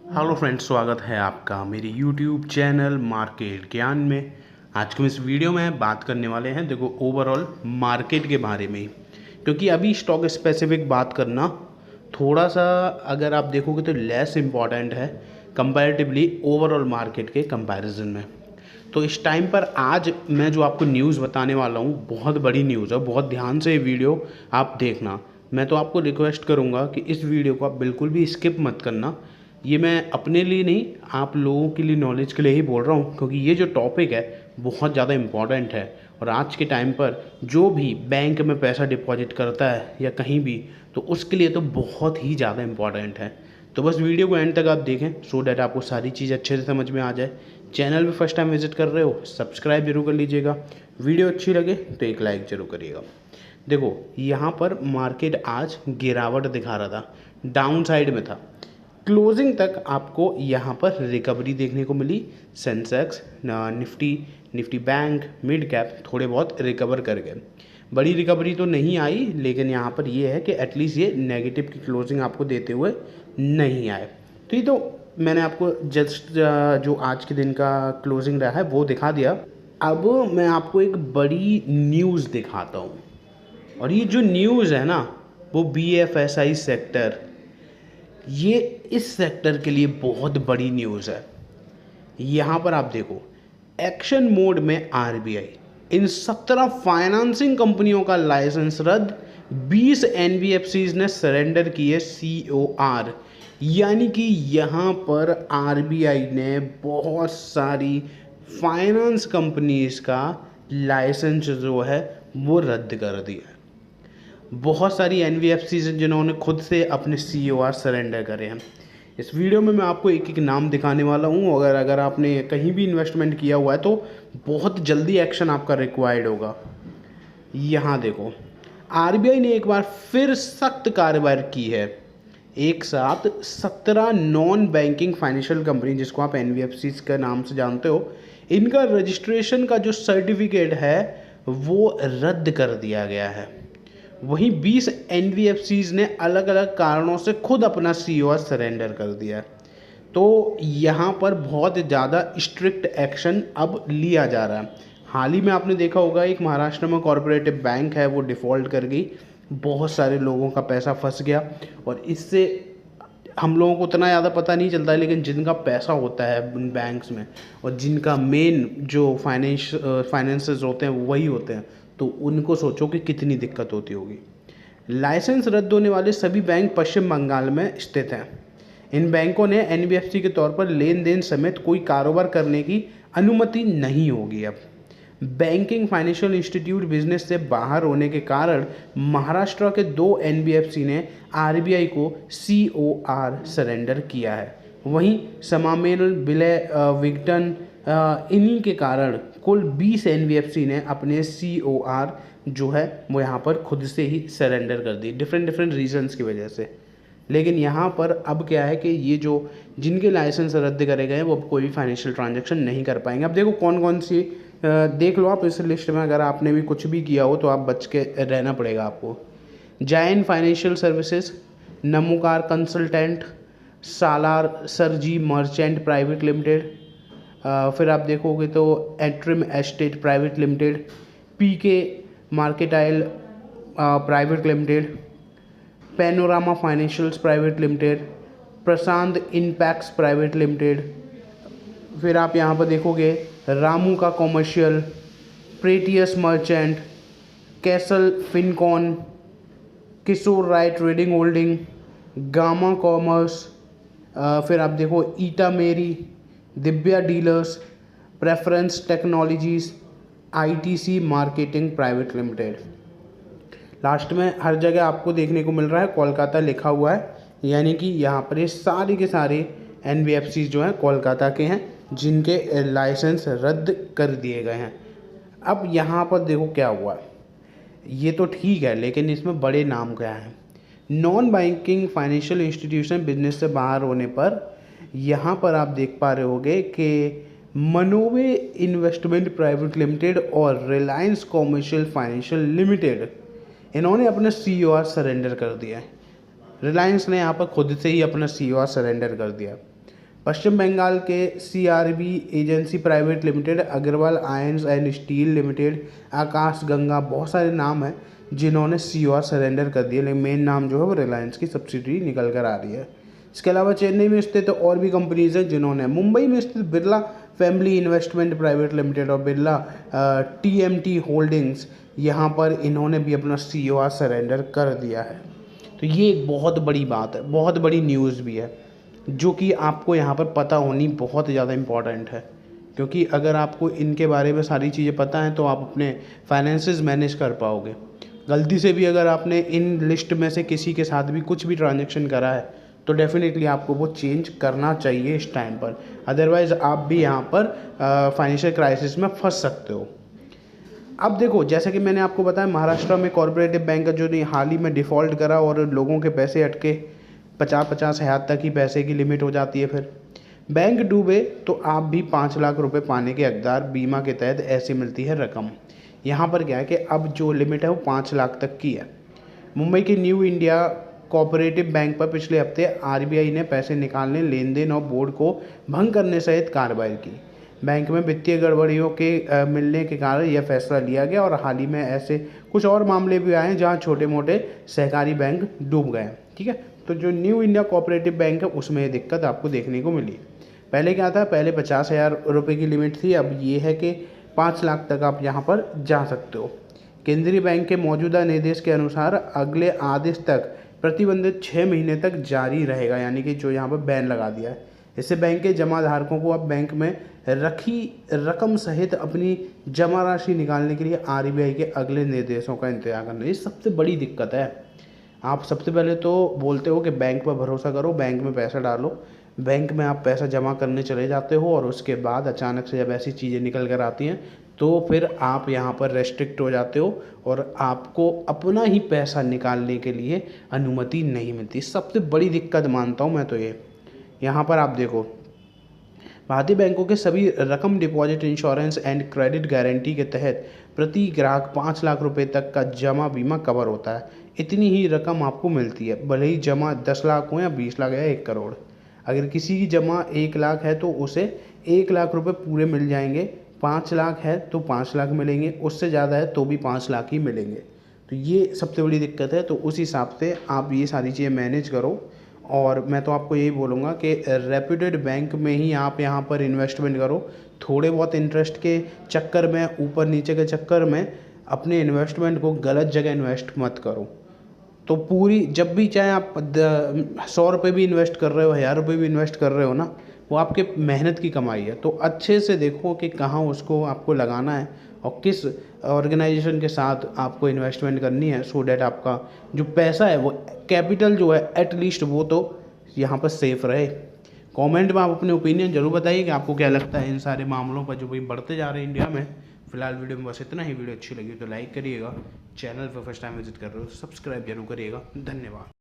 Hello friends, स्वागत है आपका मेरे यूट्यूब चैनल मार्केट ज्ञान में। आज के इस वीडियो में बात करने वाले हैं देखो ओवरऑल मार्केट के बारे में ही, क्योंकि अभी स्टॉक स्पेसिफिक बात करना थोड़ा सा अगर आप देखोगे तो लेस इम्पॉर्टेंट है कंपैरेटिवली ओवरऑल मार्केट के कंपैरिजन में। तो इस टाइम पर आज मैं जो आपको न्यूज़ बताने वाला हूँ बहुत बड़ी न्यूज़ है, बहुत ध्यान से ये वीडियो आप देखना। मैं तो आपको रिक्वेस्ट करूँगा कि इस वीडियो को आप बिल्कुल भी स्किप मत करना। ये मैं अपने लिए नहीं, आप लोगों के लिए नॉलेज के लिए ही बोल रहा हूँ, क्योंकि ये जो टॉपिक है बहुत ज़्यादा इम्पॉर्टेंट है। और आज के टाइम पर जो भी बैंक में पैसा डिपॉजिट करता है या कहीं भी, तो उसके लिए तो बहुत ही ज़्यादा इम्पॉर्टेंट है। तो बस वीडियो को एंड तक आप देखें सो डैट आपको सारी चीज़ अच्छे से समझ में आ जाए। चैनल पे फर्स्ट टाइम विजिट कर रहे हो, सब्सक्राइब जरूर कर लीजिएगा। वीडियो अच्छी लगे तो एक लाइक ज़रूर करिएगा। देखो यहाँ पर मार्केट आज गिरावट दिखा रहा था, डाउन साइड में था। क्लोजिंग तक आपको यहाँ पर रिकवरी देखने को मिली। Sensex, Nifty bank, mid cap थोड़े बहुत रिकवर कर गए। बड़ी रिकवरी तो नहीं आई, लेकिन यहाँ पर ये है कि एटलीस्ट ये नेगेटिव की क्लोजिंग आपको देते हुए नहीं आए। तो ये तो मैंने आपको जस्ट जो आज के दिन का क्लोजिंग रहा है वो दिखा दिया। अब मैं आपको एक बड़ी न्यूज़ दिखाता हूँ, और ये जो न्यूज़ है ना वो BFSI सेक्टर, ये इस सेक्टर के लिए बहुत बड़ी न्यूज़ है। यहाँ पर आप देखो एक्शन मोड में RBI इन 17 फाइनेंसिंग कंपनियों का लाइसेंस रद्द, 20 NBFCs ने सरेंडर किए COR। यानी कि यहाँ पर RBI ने बहुत सारी फाइनेंस कंपनीज का लाइसेंस जो है वो रद्द कर दिया। बहुत सारी NBFCs हैं जिन्होंने खुद से अपने COR सरेंडर करे हैं। इस वीडियो में मैं आपको एक एक नाम दिखाने वाला हूँ। अगर आपने कहीं भी इन्वेस्टमेंट किया हुआ है तो बहुत जल्दी एक्शन आपका रिक्वायर्ड होगा। यहाँ देखो RBI ने एक बार फिर सख्त कार्रवाई की है। एक साथ 17 नॉन बैंकिंग फाइनेंशियल कंपनी, जिसको आप NBFCs के नाम से जानते हो, इनका रजिस्ट्रेशन का जो सर्टिफिकेट है वो रद्द कर दिया गया है। वहीं 20 NBFCs ने अलग अलग कारणों से खुद अपना COR सरेंडर कर दिया। तो यहाँ पर बहुत ज़्यादा स्ट्रिक्ट एक्शन अब लिया जा रहा है। हाल ही में आपने देखा होगा एक महाराष्ट्र में कॉरपोरेटिव बैंक है वो डिफ़ॉल्ट कर गई, बहुत सारे लोगों का पैसा फंस गया। और इससे हम लोगों को उतना ज़्यादा पता नहीं चलता है, लेकिन जिनका पैसा होता है उन बैंक्स में और जिनका मेन जो फाइनेंसेस होते हैं वही होते हैं, तो उनको सोचो कि कितनी दिक्कत होती होगी। लाइसेंस रद्द होने वाले सभी बैंक पश्चिम बंगाल में स्थित हैं। इन बैंकों ने NBFC के तौर पर लेन देन समेत कोई कारोबार करने की अनुमति नहीं होगी। अब बैंकिंग फाइनेंशियल इंस्टीट्यूट बिजनेस से बाहर होने के कारण महाराष्ट्र के 2 NBFC ने RBI को COR सरेंडर किया है। वहीं समामेल, विलय, विघटन, इन्हीं के कारण कुल 20 NBFC ने अपने COR जो है वो यहाँ पर खुद से ही सरेंडर कर दी, डिफरेंट रीजंस की वजह से। लेकिन यहाँ पर अब क्या है कि ये जो जिनके लाइसेंस रद्द करे गए हैं वो अब कोई भी फाइनेंशियल ट्रांजैक्शन नहीं कर पाएंगे। अब देखो कौन कौन सी देख लो आप इस लिस्ट में, अगर आपने भी कुछ भी किया हो तो आप बच के रहना पड़ेगा आपको। जायन financial services, Namokar consultant, Salar सरजी मर्चेंट प्राइवेट लिमिटेड, फिर आप देखोगे तो एट्रिम estate private limited, PK mercantile private limited, Panorama Financials private limited, Prashant इनपैक्स प्राइवेट लिमिटेड। फिर आप यहाँ पर देखोगे रामू का कॉमर्शियल, प्रेटियस merchant, Castle Fincon, Kishore Rai trading holding, gamma commerce, फिर आप देखो ईटा मेरी, Divya dealers, preference technologies, ITC marketing private limited. Last में हर जगह आपको देखने को मिल रहा है कोलकाता लिखा हुआ है, यानी कि यहाँ पर ये सारे के सारे NBFCs जो हैं कोलकाता के हैं जिनके लाइसेंस रद्द कर दिए गए हैं। अब यहाँ पर देखो क्या हुआ, ये तो ठीक है लेकिन इसमें बड़े नाम क्या हैं। Non banking financial institution business से बाहर होने पर यहाँ पर आप देख पा रहे होगे कि मनोवे इन्वेस्टमेंट प्राइवेट लिमिटेड और रिलायंस कॉमर्शियल फाइनेंशियल लिमिटेड, इन्होंने अपना COR सरेंडर कर दिया है। रिलायंस ने यहाँ पर खुद से ही अपना COR सरेंडर कर दिया। पश्चिम बंगाल के CRB agency private limited, Agrawal आयंस and steel limited, Akash Ganga, बहुत सारे नाम हैं जिन्होंने COR सरेंडर कर दिया, लेकिन मेन नाम जो है वो रिलायंस की सब्सिडरी निकल कर आ रही है। इसके अलावा चेन्नई में स्थित तो और भी कंपनीज हैं जिन्होंने, मुंबई में स्थित Birla family investment private limited और बिरला TMT होल्डिंग्स, यहाँ पर इन्होंने भी अपना COR सरेंडर कर दिया है। तो ये एक बहुत बड़ी बात है, बहुत बड़ी न्यूज़ भी है, जो कि आपको यहाँ पर पता होनी बहुत ज़्यादा इम्पॉर्टेंट है, क्योंकि अगर आपको इनके बारे में सारी चीज़ें पता हैं तो आप अपने फाइनेंसेस मैनेज कर पाओगे। गलती से भी अगर आपने इन लिस्ट में से किसी के साथ भी कुछ भी ट्रांजैक्शन करा है तो डेफिनेटली आपको वो चेंज करना चाहिए इस टाइम पर, अदरवाइज़ आप भी यहाँ पर फाइनेंशियल क्राइसिस में फंस सकते हो। अब देखो, जैसा कि मैंने आपको बताया, महाराष्ट्र में कॉर्पोरेटिव बैंक का जो हाल ही में डिफ़ॉल्ट करा और लोगों के पैसे अटके, 50-50 हज़ार तक ही पैसे की लिमिट हो जाती है। फिर बैंक डूबे तो आप भी 5 लाख रुपए पाने के हकदार, बीमा के तहत ऐसे मिलती है रकम। यहाँ पर क्या है कि अब जो लिमिट है वो 5 लाख तक की है। मुंबई के न्यू इंडिया कोऑपरेटिव बैंक पर पिछले हफ्ते RBI ने पैसे निकालने, लेन देन और बोर्ड को भंग करने सहित कार्रवाई की। बैंक में वित्तीय गड़बड़ियों के मिलने के कारण यह फैसला लिया गया और हाल ही में ऐसे कुछ और मामले भी आए हैं जहां छोटे मोटे सहकारी बैंक डूब गए। ठीक है, तो जो न्यू इंडिया कोऑपरेटिव बैंक है उसमें ये दिक्कत आपको देखने को मिली। पहले क्या था, पहले 50,000 रुपये की लिमिट थी, अब ये है कि 5 लाख तक आप यहाँ पर जा सकते हो। केंद्रीय बैंक के मौजूदा निर्देश के अनुसार अगले आदेश तक प्रतिबंधित 6 महीने तक जारी रहेगा, यानी कि जो यहाँ पर बैन लगा दिया है। इससे बैंक के जमा धारकों को अब बैंक में रखी रकम सहित अपनी जमा राशि निकालने के लिए RBI के अगले निर्देशों का इंतजार करना। ये सबसे बड़ी दिक्कत है। आप सबसे पहले तो बोलते हो कि बैंक पर भरोसा करो, बैंक में पैसा डालो, बैंक में आप पैसा जमा करने चले जाते हो और उसके बाद अचानक से जब ऐसी चीज़ें निकल कर आती हैं तो फिर आप यहाँ पर रेस्ट्रिक्ट हो जाते हो और आपको अपना ही पैसा निकालने के लिए अनुमति नहीं मिलती। सबसे बड़ी दिक्कत मानता हूँ मैं तो ये। यहाँ पर आप देखो, भारतीय बैंकों के सभी रकम deposit insurance and credit guarantee के तहत प्रति ग्राहक 5 लाख रुपए तक का जमा बीमा कवर होता है। इतनी ही रकम आपको मिलती है, भले ही जमा 10 लाख हो या 20 लाख या 1 करोड़। अगर किसी की जमा 1 लाख है तो उसे 1 लाख रुपए पूरे मिल जाएंगे, 5 लाख है तो 5 लाख मिलेंगे, उससे ज़्यादा है तो भी 5 लाख ही मिलेंगे। तो ये सबसे बड़ी दिक्कत है। तो उस हिसाब से आप ये सारी चीज़ें मैनेज करो और मैं तो आपको यही बोलूँगा कि रेप्यूटेड बैंक में ही आप यहाँ पर इन्वेस्टमेंट करो। थोड़े बहुत इंटरेस्ट के चक्कर में, ऊपर नीचे के चक्कर में अपने इन्वेस्टमेंट को गलत जगह इन्वेस्ट मत करो। तो पूरी, जब भी चाहे आप 100 रुपये भी इन्वेस्ट कर रहे हो, 1000 रुपये भी इन्वेस्ट कर रहे हो ना, वो आपके मेहनत की कमाई है। तो अच्छे से देखो कि कहाँ उसको आपको लगाना है और किस ऑर्गेनाइजेशन के साथ आपको इन्वेस्टमेंट करनी है, सो डैट आपका जो पैसा है, वो कैपिटल जो है एटलीस्ट वो तो यहाँ पर सेफ रहे। कमेंट में आप अपने ओपिनियन जरूर बताइए कि आपको क्या लगता है इन सारे मामलों पर जो भी बढ़ते जा रहे हैं इंडिया में। फिलहाल वीडियो में बस इतना ही। वीडियो अच्छी लगी तो लाइक करिएगा, चैनल पर फर्स्ट टाइम विजिट कर रहे हो तो सब्सक्राइब जरूर करिएगा। धन्यवाद।